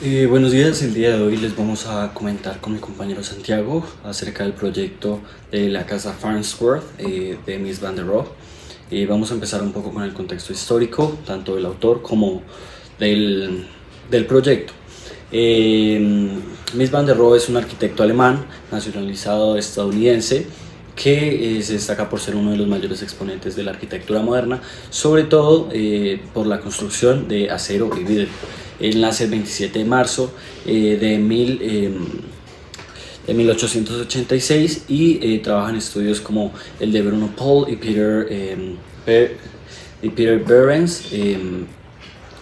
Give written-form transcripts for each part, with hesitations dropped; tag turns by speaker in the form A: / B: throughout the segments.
A: Buenos días, el día de hoy les vamos a comentar con mi compañero Santiago acerca del proyecto de la casa Farnsworth de Mies van der Rohe. Vamos a empezar un poco con el contexto histórico, tanto del autor como del proyecto. Mies van der Rohe es un arquitecto alemán, nacionalizado estadounidense, que se destaca por ser uno de los mayores exponentes de la arquitectura moderna, sobre todo por la construcción de acero y vidrio. Él nace el 27 de marzo de 1886 y trabaja en estudios como el de Bruno Paul y Peter Behrens,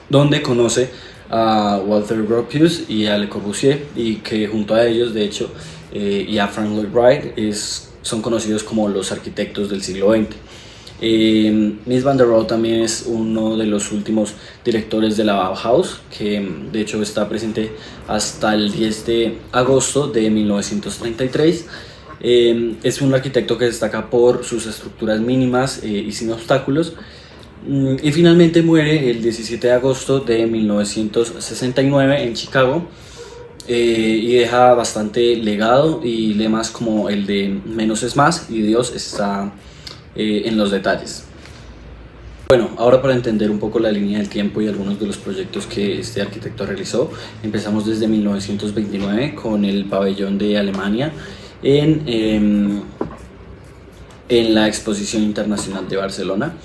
A: donde conoce a Walter Gropius y a Le Corbusier, y que junto a ellos, de hecho, y a Frank Lloyd Wright, son conocidos como los arquitectos del siglo XX. Mies van der Rohe también es uno de los últimos directores de la Bauhaus, que de hecho está presente hasta el 10 de agosto de 1933. Es un arquitecto que destaca por sus estructuras mínimas y sin obstáculos. Y finalmente muere el 17 de agosto de 1969 en Chicago, y deja bastante legado y lemas como el de menos es más y Dios está en los detalles. Bueno, ahora para entender un poco la línea del tiempo y algunos de los proyectos que este arquitecto realizó, empezamos desde 1929 con el pabellón de Alemania en la Exposición Internacional de Barcelona.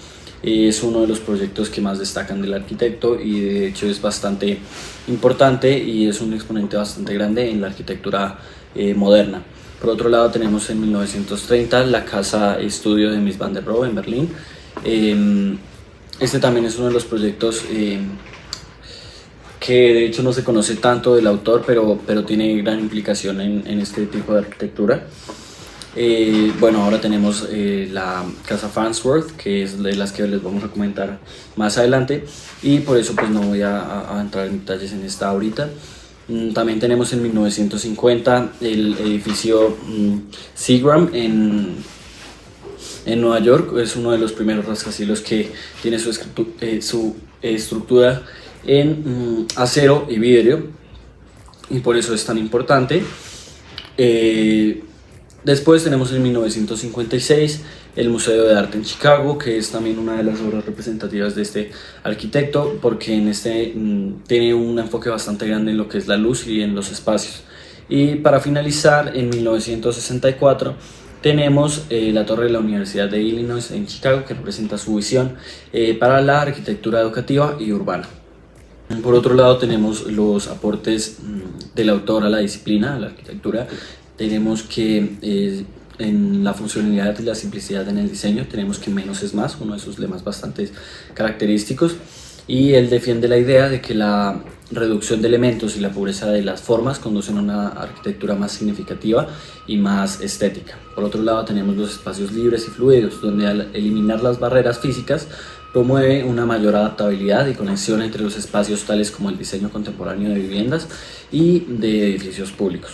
A: Es uno de los proyectos que más destacan del arquitecto y de hecho es bastante importante y es un exponente bastante grande en la arquitectura moderna. Por otro lado tenemos en 1930 la casa estudio de Mies van der Rohe en Berlín. Este también es uno de los proyectos que de hecho no se conoce tanto del autor, pero tiene gran implicación en este tipo de arquitectura. Bueno, ahora tenemos la casa Farnsworth, que es de las que les vamos a comentar más adelante, y por eso pues no voy a entrar en detalles en esta ahorita. También tenemos en 1950 el edificio Seagram en Nueva York. Es uno de los primeros rascacielos que tiene su estructura en acero y vidrio, y por eso es tan importante. Después tenemos en 1956 el Museo de Arte en Chicago, que es también una de las obras representativas de este arquitecto, porque tiene un enfoque bastante grande en lo que es la luz y en los espacios. Y para finalizar, en 1964 tenemos la torre de la Universidad de Illinois en Chicago, que representa su visión para la arquitectura educativa y urbana. Por otro lado tenemos los aportes del autor a la disciplina, a la arquitectura. Tenemos que en la funcionalidad y la simplicidad en el diseño tenemos que menos es más, uno de sus lemas bastante característicos, y él defiende la idea de que la reducción de elementos y la pobreza de las formas conducen a una arquitectura más significativa y más estética. Por otro lado tenemos los espacios libres y fluidos, donde al eliminar las barreras físicas promueve una mayor adaptabilidad y conexión entre los espacios, tales como el diseño contemporáneo de viviendas y de edificios públicos.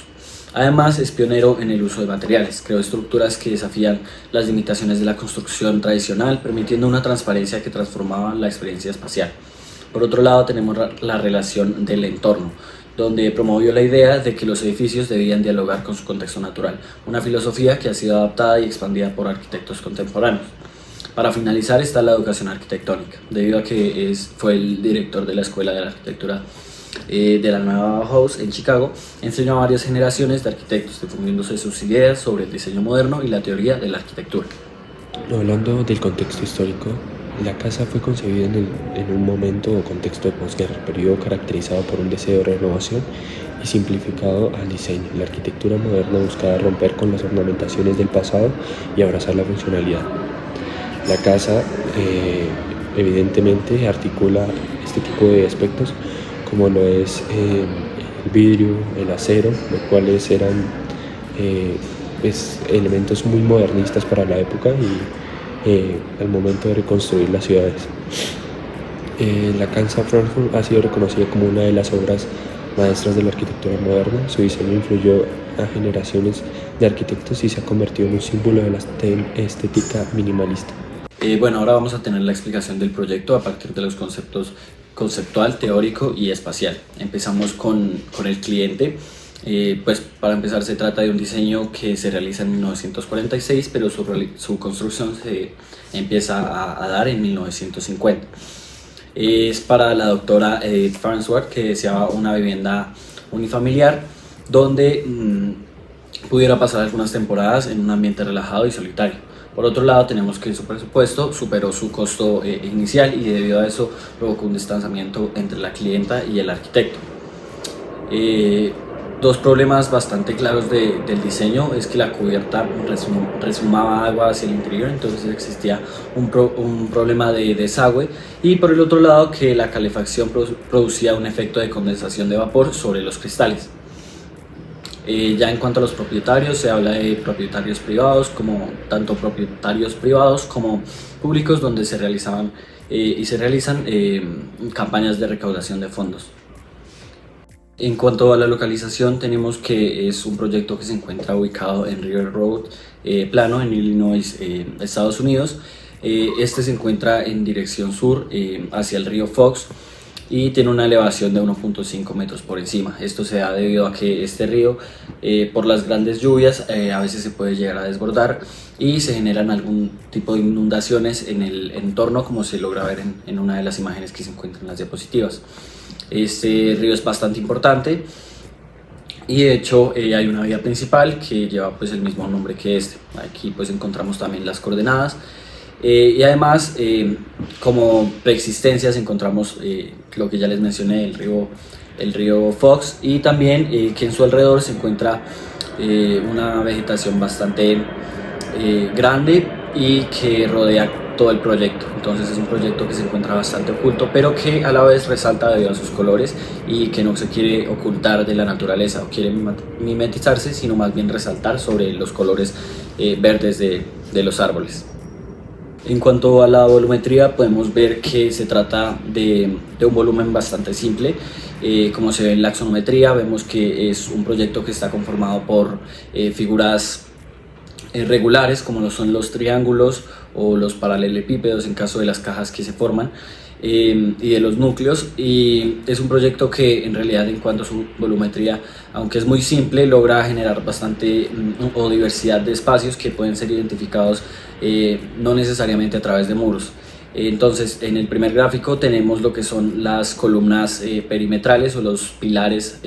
A: Además, es pionero en el uso de materiales, creó estructuras que desafían las limitaciones de la construcción tradicional, permitiendo una transparencia que transformaba la experiencia espacial. Por otro lado, tenemos la relación del entorno, donde promovió la idea de que los edificios debían dialogar con su contexto natural, una filosofía que ha sido adaptada y expandida por arquitectos contemporáneos. Para finalizar está la educación arquitectónica, debido a que fue el director de la Escuela de la Arquitectura de la nueva Bauhaus en Chicago. Enseñó a varias generaciones de arquitectos, difundiéndose sus ideas sobre el diseño moderno y la teoría de la arquitectura.
B: Hablando del contexto histórico, la casa fue concebida en un momento o contexto de posguerra, periodo caracterizado por un deseo de renovación y simplificado al diseño. La arquitectura moderna buscaba romper con las ornamentaciones del pasado y abrazar la funcionalidad. La casa evidentemente articula este tipo de aspectos, como lo es el vidrio, el acero, los cuales eran elementos muy modernistas para la época y al momento de reconstruir las ciudades. La casa Frankfurt ha sido reconocida como una de las obras maestras de la arquitectura moderna. Su diseño influyó a generaciones de arquitectos y se ha convertido en un símbolo de la estética minimalista.
A: Bueno, ahora vamos a tener la explicación del proyecto a partir de los conceptos conceptual, teórico y espacial. Empezamos con el cliente. Pues para empezar se trata de un diseño que se realiza en 1946, pero su construcción se empieza a dar en 1950. Es para la doctora Edith Farnsworth, que deseaba una vivienda unifamiliar donde pudiera pasar algunas temporadas en un ambiente relajado y solitario. Por otro lado, tenemos que su presupuesto superó su costo inicial y debido a eso provocó un distanciamiento entre la clienta y el arquitecto. Dos problemas bastante claros del diseño es que la cubierta resumaba agua hacia el interior, entonces existía un problema de desagüe, y por el otro lado que la calefacción producía un efecto de condensación de vapor sobre los cristales. Ya en cuanto a los propietarios, se habla de propietarios privados, tanto propietarios privados como públicos, donde se realizaban y se realizan campañas de recaudación de fondos. En cuanto a la localización, tenemos que es un proyecto que se encuentra ubicado en River Road Plano, en Illinois, Estados Unidos. Este se encuentra en dirección sur hacia el río Fox y tiene una elevación de 1.5 metros por encima. Esto se da debido a que este río, por las grandes lluvias, a veces se puede llegar a desbordar y se generan algún tipo de inundaciones en el entorno, como se logra ver en una de las imágenes que se encuentran en las diapositivas. Este río es bastante importante y de hecho hay una vía principal que lleva pues el mismo nombre que este. Aquí pues encontramos también las coordenadas y además como preexistencias encontramos lo que ya les mencioné, el río Fox, y también que en su alrededor se encuentra una vegetación bastante grande y que rodea todo el proyecto. Entonces es un proyecto que se encuentra bastante oculto, pero que a la vez resalta debido a sus colores y que no se quiere ocultar de la naturaleza o quiere mimetizarse, sino más bien resaltar sobre los colores verdes de los árboles. En cuanto a la volumetría, podemos ver que se trata de un volumen bastante simple. Como se ve en la axonometría, vemos que es un proyecto que está conformado por figuras regulares, como lo son los triángulos o los paralelepípedos en caso de las cajas que se forman, y de los núcleos, y es un proyecto que en realidad, en cuanto a su volumetría, aunque es muy simple, logra generar bastante o diversidad de espacios que pueden ser identificados no necesariamente a través de muros. Entonces, en el primer gráfico tenemos lo que son las columnas perimetrales o los pilares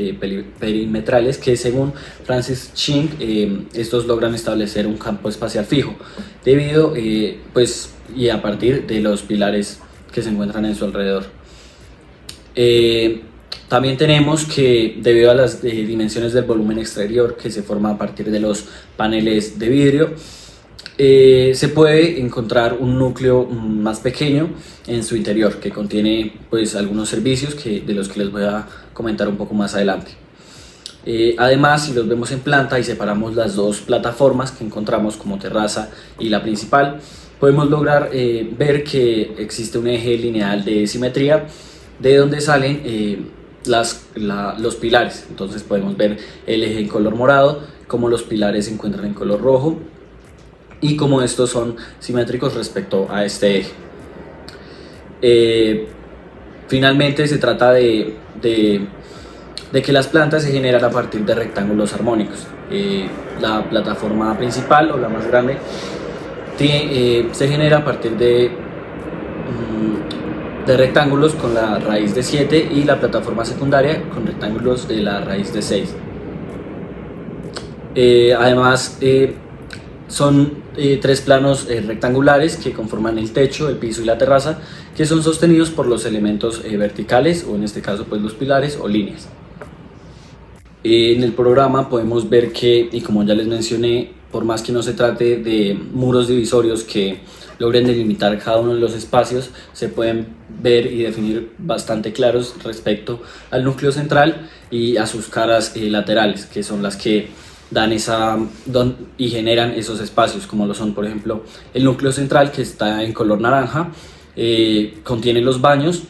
A: perimetrales, que según Francis Ching, estos logran establecer un campo espacial fijo debido pues y a partir de los pilares que se encuentran en su alrededor. También tenemos que debido a las dimensiones del volumen exterior, que se forma a partir de los paneles de vidrio, se puede encontrar un núcleo más pequeño en su interior, que contiene pues algunos servicios de los que les voy a comentar un poco más adelante. Además, si los vemos en planta y separamos las dos plataformas que encontramos como terraza y la principal, podemos lograr ver que existe un eje lineal de simetría de donde salen los pilares. Entonces podemos ver el eje en color morado, como los pilares se encuentran en color rojo y como estos son simétricos respecto a este eje. Finalmente se trata de que las plantas se generan a partir de rectángulos armónicos. La plataforma principal, o la más grande, se genera a partir de rectángulos con la raíz de 7 y la plataforma secundaria con rectángulos de la raíz de 6. Además, son 3 planos rectangulares que conforman el techo, el piso y la terraza, que son sostenidos por los elementos verticales, o en este caso pues los pilares o líneas. En el programa podemos ver que, y como ya les mencioné, por más que no se trate de muros divisorios que logren delimitar cada uno de los espacios, se pueden ver y definir bastante claros respecto al núcleo central y a sus caras laterales, que son las que dan y generan esos espacios, como lo son por ejemplo el núcleo central, que está en color naranja, contiene los baños,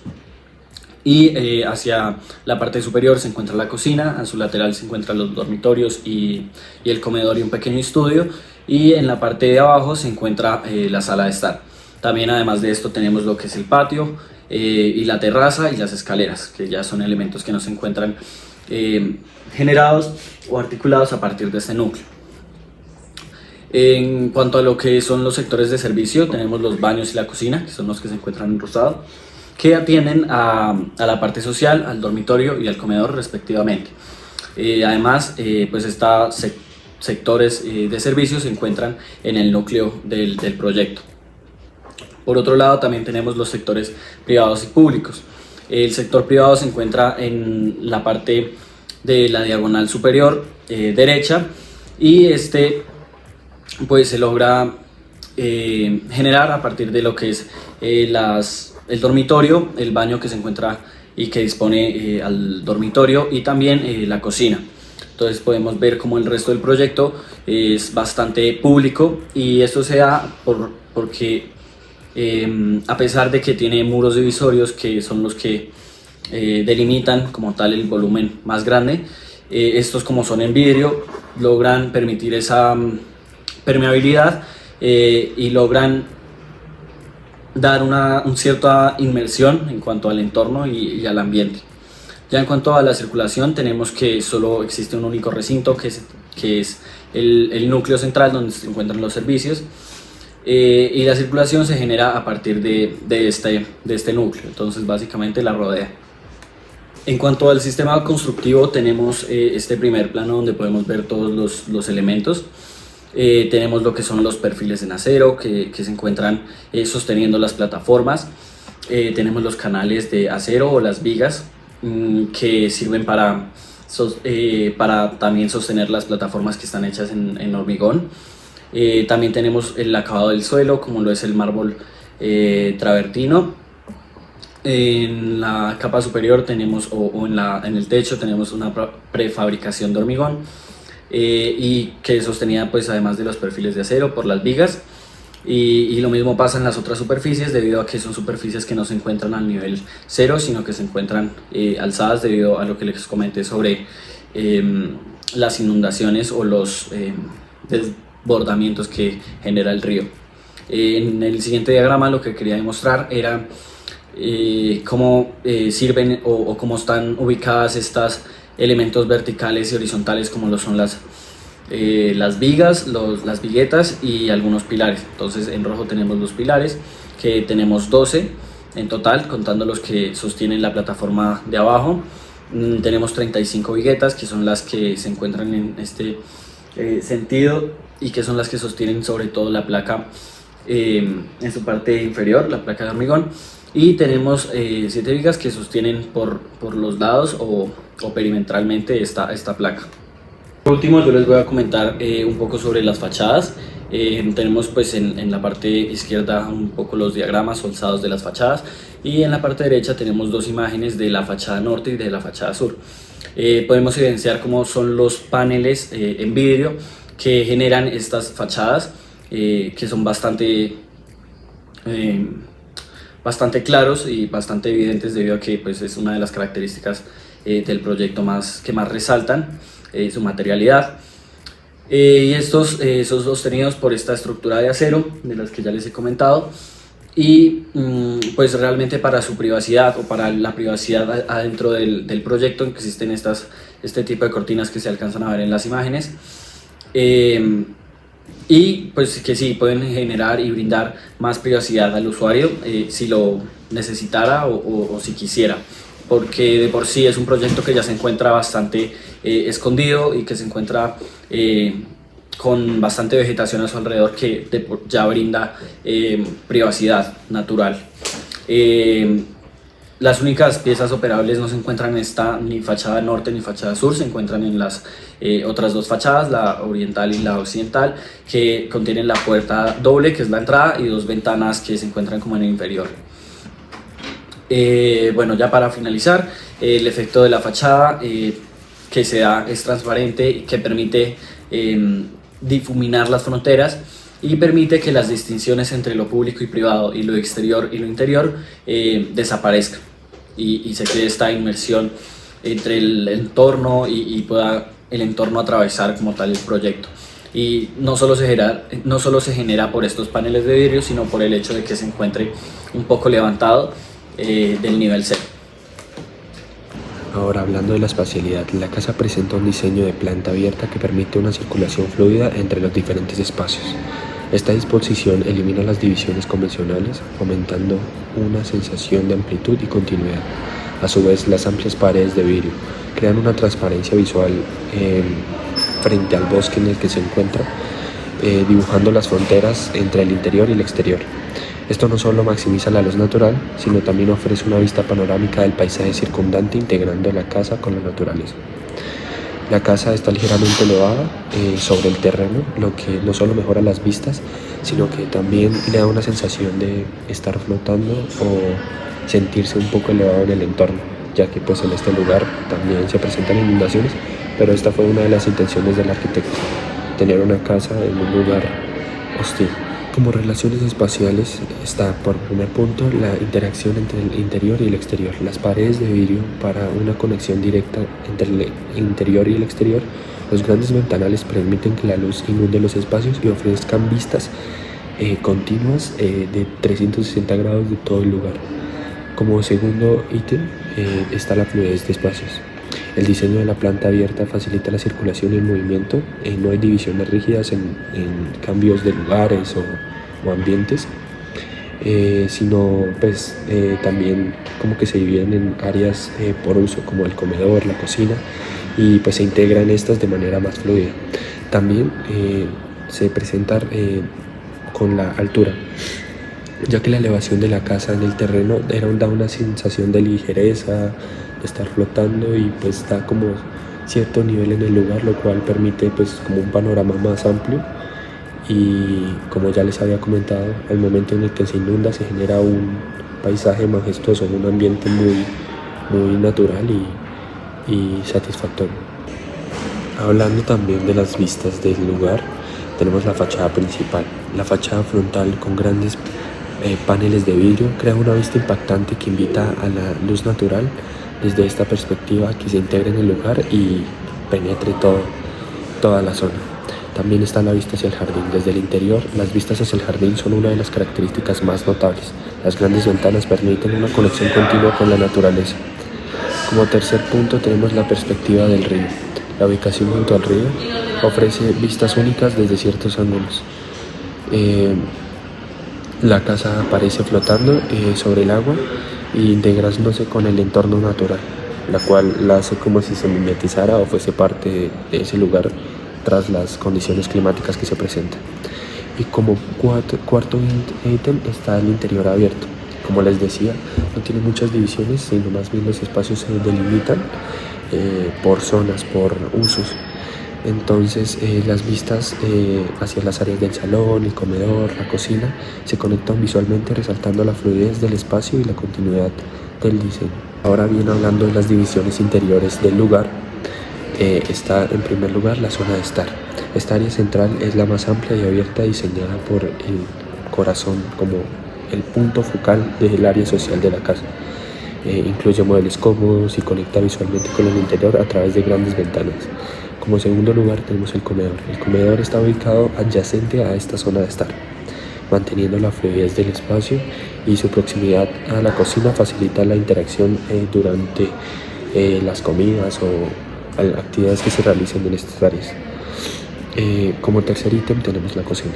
A: y hacia la parte superior se encuentra la cocina, a su lateral se encuentran los dormitorios y el comedor y un pequeño estudio, y en la parte de abajo se encuentra la sala de estar. También, además de esto, tenemos lo que es el patio, y la terraza y las escaleras, que ya son elementos que no se encuentran generados o articulados a partir de este núcleo. En cuanto a lo que son los sectores de servicio, tenemos los baños y la cocina, que son los que se encuentran en rosado, que atienden a la parte social, al dormitorio y al comedor respectivamente. Además, pues estos sectores de servicio se encuentran en el núcleo del proyecto. Por otro lado, también tenemos los sectores privados y públicos. El sector privado se encuentra en la parte de la diagonal superior derecha, y pues se logra generar a partir de lo que es el dormitorio, el baño que se encuentra y que dispone al dormitorio, y también la cocina. Entonces podemos ver como el resto del proyecto es bastante público, y esto se da porque a pesar de que tiene muros divisorios, que son los que delimitan como tal el volumen más grande, estos, como son en vidrio, logran permitir esa permeabilidad y logran dar una cierta inmersión en cuanto al entorno y al ambiente. Ya en cuanto a la circulación, tenemos que solo existe un único recinto, que es el núcleo central donde se encuentran los servicios, y la circulación se genera a partir de este núcleo, entonces básicamente la rodea. En cuanto al sistema constructivo, tenemos este primer plano donde podemos ver todos los elementos. Tenemos lo que son los perfiles en acero que se encuentran sosteniendo las plataformas. Tenemos los canales de acero o las vigas que sirven para también sostener las plataformas que están hechas en hormigón. También tenemos el acabado del suelo, como lo es el mármol travertino. En la capa superior tenemos, en el techo tenemos una prefabricación de hormigón, y que es sostenida, pues, además de los perfiles de acero, por las vigas, y lo mismo pasa en las otras superficies, debido a que son superficies que no se encuentran al nivel cero, sino que se encuentran alzadas, debido a lo que les comenté sobre las inundaciones o los desbordamientos que genera el río. En el siguiente diagrama lo que quería demostrar era cómo sirven o cómo están ubicadas estos elementos verticales y horizontales, como lo son las vigas, las viguetas y algunos pilares. Entonces en rojo tenemos los pilares, que tenemos 12 en total, contando los que sostienen la plataforma de abajo. Tenemos 35 viguetas, que son las que se encuentran en este sentido, y que son las que sostienen sobre todo la placa en su parte inferior, la placa de hormigón. Y tenemos 7 vigas que sostienen por los lados o perimetralmente esta placa. Por último, yo les voy a comentar un poco sobre las fachadas. Tenemos, pues, en la parte izquierda un poco los diagramas o alzados de las fachadas, y en la parte derecha tenemos dos imágenes de la fachada norte y de la fachada sur. Podemos evidenciar cómo son los paneles en vidrio que generan estas fachadas, que son bastante claros y bastante evidentes, debido a que, pues, es una de las características del proyecto que más resaltan su materialidad. Y estos son sostenidos por esta estructura de acero de las que ya les he comentado, y pues realmente para su privacidad, o para la privacidad adentro del proyecto, existen este tipo de cortinas que se alcanzan a ver en las imágenes, y pues que sí pueden generar y brindar más privacidad al usuario si lo necesitara o si quisiera, porque de por sí es un proyecto que ya se encuentra bastante escondido, y que se encuentra con bastante vegetación a su alrededor, que ya brinda privacidad natural. Las únicas piezas operables no se encuentran en esta ni fachada norte ni fachada sur, se encuentran en las otras dos fachadas, la oriental y la occidental, que contienen la puerta doble, que es la entrada, y dos ventanas que se encuentran como en el inferior. Bueno, ya para finalizar, el efecto de la fachada que se da es transparente y que permite difuminar las fronteras, y permite que las distinciones entre lo público y privado, y lo exterior y lo interior, desaparezcan, y se cree esta inmersión entre el entorno y pueda el entorno atravesar como tal el proyecto. Y no solo se genera por estos paneles de vidrio, sino por el hecho de que se encuentre un poco levantado, del nivel 0.
B: Ahora, hablando de la espacialidad, la casa presenta un diseño de planta abierta que permite una circulación fluida entre los diferentes espacios. Esta disposición elimina las divisiones convencionales, fomentando una sensación de amplitud y continuidad. A su vez, las amplias paredes de vidrio crean una transparencia visual frente al bosque en el que se encuentra, dibujando las fronteras entre el interior y el exterior. Esto no solo maximiza la luz natural, sino también ofrece una vista panorámica del paisaje circundante, integrando la casa con la naturaleza. La casa está ligeramente elevada sobre el terreno, lo que no solo mejora las vistas, sino que también le da una sensación de estar flotando o sentirse un poco elevado en el entorno, ya que pues en este lugar también se presentan inundaciones, pero esta fue una de las intenciones del arquitecto, tener una casa en un lugar hostil. Como relaciones espaciales está, por primer punto, la interacción entre el interior y el exterior. Las paredes de vidrio para una conexión directa entre el interior y el exterior. Los grandes ventanales permiten que la luz inunde los espacios y ofrezcan vistas continuas de 360 grados de todo el lugar. Como segundo ítem está la fluidez de espacios. El diseño de la planta abierta facilita la circulación y el movimiento. No hay divisiones rígidas en cambios de lugares o ambientes, sino pues también como que se dividen en áreas por uso, como el comedor, la cocina, y pues se integran estas de manera más fluida. También se presenta con la altura, ya que la elevación de la casa en el terreno da una sensación de ligereza, de estar flotando, y pues da como cierto nivel en el lugar, lo cual permite pues como un panorama más amplio. Y como ya les había comentado, al momento en el que se inunda se genera un paisaje majestuoso, un ambiente muy natural y satisfactorio. Hablando también de las vistas del lugar, tenemos la fachada principal. La fachada frontal, con grandes paneles de vidrio, crea una vista impactante que invita a la luz natural desde esta perspectiva, que se integre en el lugar y penetre toda la zona. También está la vista hacia el jardín. Desde el interior, las vistas hacia el jardín son una de las características más notables. Las grandes ventanas permiten una conexión continua con la naturaleza. Como tercer punto tenemos la perspectiva del río. La ubicación junto al río ofrece vistas únicas desde ciertos ángulos. La casa aparece flotando sobre el agua y integrándose con el entorno natural, la cual la hace como si se mimetizara o fuese parte de ese lugar tras las condiciones climáticas que se presentan. Y como cuarto ítem está el interior abierto. Como les decía, no tiene muchas divisiones, sino más bien los espacios se delimitan por zonas, por usos. Entonces las vistas hacia las áreas del salón, el comedor, la cocina se conectan visualmente, resaltando la fluidez del espacio y la continuidad del diseño. Ahora bien, hablando de las divisiones interiores del lugar, está en primer lugar la zona de estar. Esta área central es la más amplia y abierta, diseñada por el corazón como el punto focal del área social de la casa. Incluye muebles cómodos y conecta visualmente con el interior a través de grandes ventanas. Como segundo lugar tenemos el comedor. El comedor está ubicado adyacente a esta zona de estar, manteniendo la fluidez del espacio, y su proximidad a la cocina facilita la interacción durante las comidas o actividades que se realicen en estas áreas. Como tercer ítem tenemos la cocina.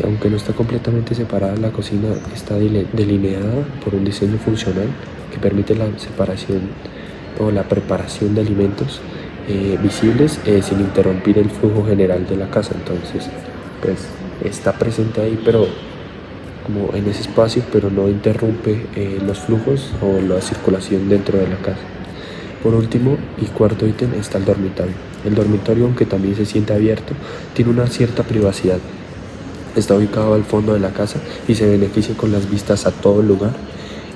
B: Aunque no está completamente separada, la cocina está delineada por un diseño funcional que permite la separación o la preparación de alimentos visibles sin interrumpir el flujo general de la casa. Entonces pues está presente ahí, pero como en ese espacio, pero no interrumpe los flujos o la circulación dentro de la casa. Por último y cuarto ítem está el dormitorio. El dormitorio, aunque también se siente abierto, tiene una cierta privacidad. Está ubicado al fondo de la casa y se beneficia con las vistas a todo el lugar,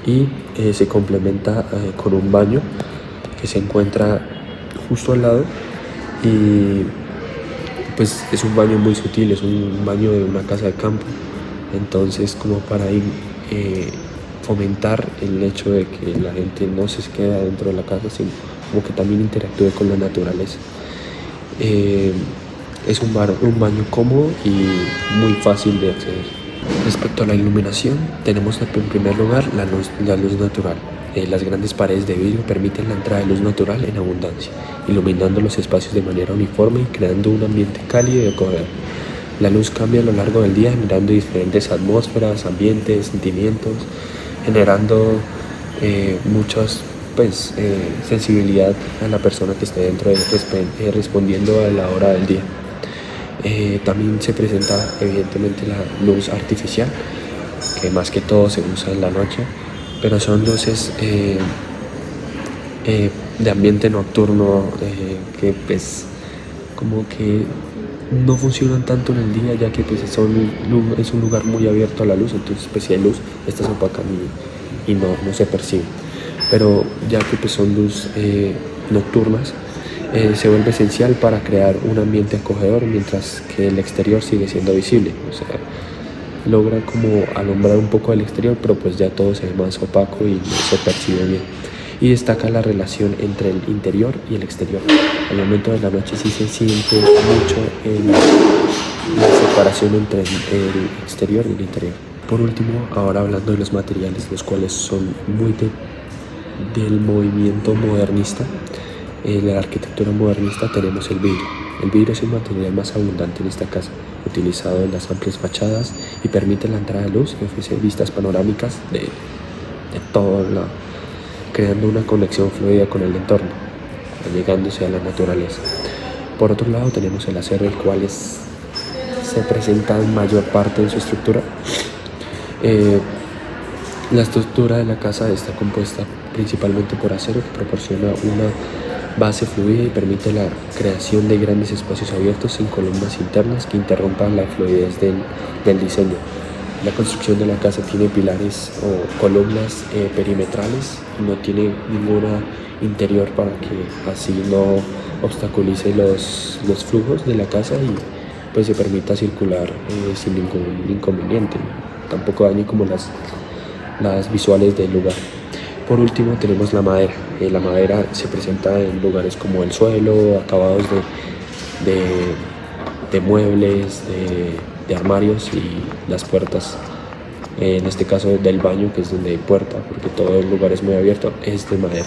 B: y se complementa con un baño que se encuentra justo al lado, y pues es un baño muy sutil, es un baño de una casa de campo. Entonces, como para fomentar el hecho de que la gente no se quede dentro de la casa, sino como que también interactúe con la naturaleza. Es un baño cómodo y muy fácil de acceder. Respecto a la iluminación, tenemos en primer lugar la luz natural. Las grandes paredes de vidrio permiten la entrada de luz natural en abundancia, iluminando los espacios de manera uniforme y creando un ambiente cálido y acogedor. La luz cambia a lo largo del día, generando diferentes atmósferas, ambientes, sentimientos, generando muchas sensibilidad a la persona que esté dentro respondiendo a la hora del día. También se presenta evidentemente la luz artificial, que más que todo se usa en la noche, pero son luces de ambiente nocturno que pues como que no funcionan tanto en el día, ya que pues es un lugar muy abierto a la luz, entonces pues si hay luz, esta se opacan y no se percibe. Pero ya que pues son luz nocturnas, se vuelve esencial para crear un ambiente acogedor, mientras que el exterior sigue siendo visible. O sea, logra como alumbrar un poco el exterior, pero pues ya todo se ve más opaco y no se percibe bien. Y destaca la relación entre el interior y el exterior. Al momento de la noche sí se siente mucho la separación entre el exterior y el interior. Por último, ahora hablando de los materiales, los cuales son muy del movimiento modernista, la arquitectura modernista, tenemos el vidrio. El vidrio es el material más abundante en esta casa, utilizado en las amplias fachadas y permite la entrada de luz y ofrece vistas panorámicas de todo lado, creando una conexión fluida con el entorno, llegándose a la naturaleza. Por otro lado tenemos el acero, el cual se presenta en mayor parte de su estructura. La estructura de la casa está compuesta principalmente por acero, que proporciona una base fluida y permite la creación de grandes espacios abiertos sin columnas internas que interrumpan la fluidez del diseño. La construcción de la casa tiene pilares o columnas perimetrales y no tiene ninguna interior para que así no obstaculice los flujos de la casa y pues se permita circular sin ningún inconveniente. Tampoco dañe como las visuales del lugar. Por último tenemos la madera. La madera se presenta en lugares como el suelo, acabados de muebles, de armarios y las puertas. En este caso del baño, que es donde hay puerta, porque todo el lugar es muy abierto, es de madera.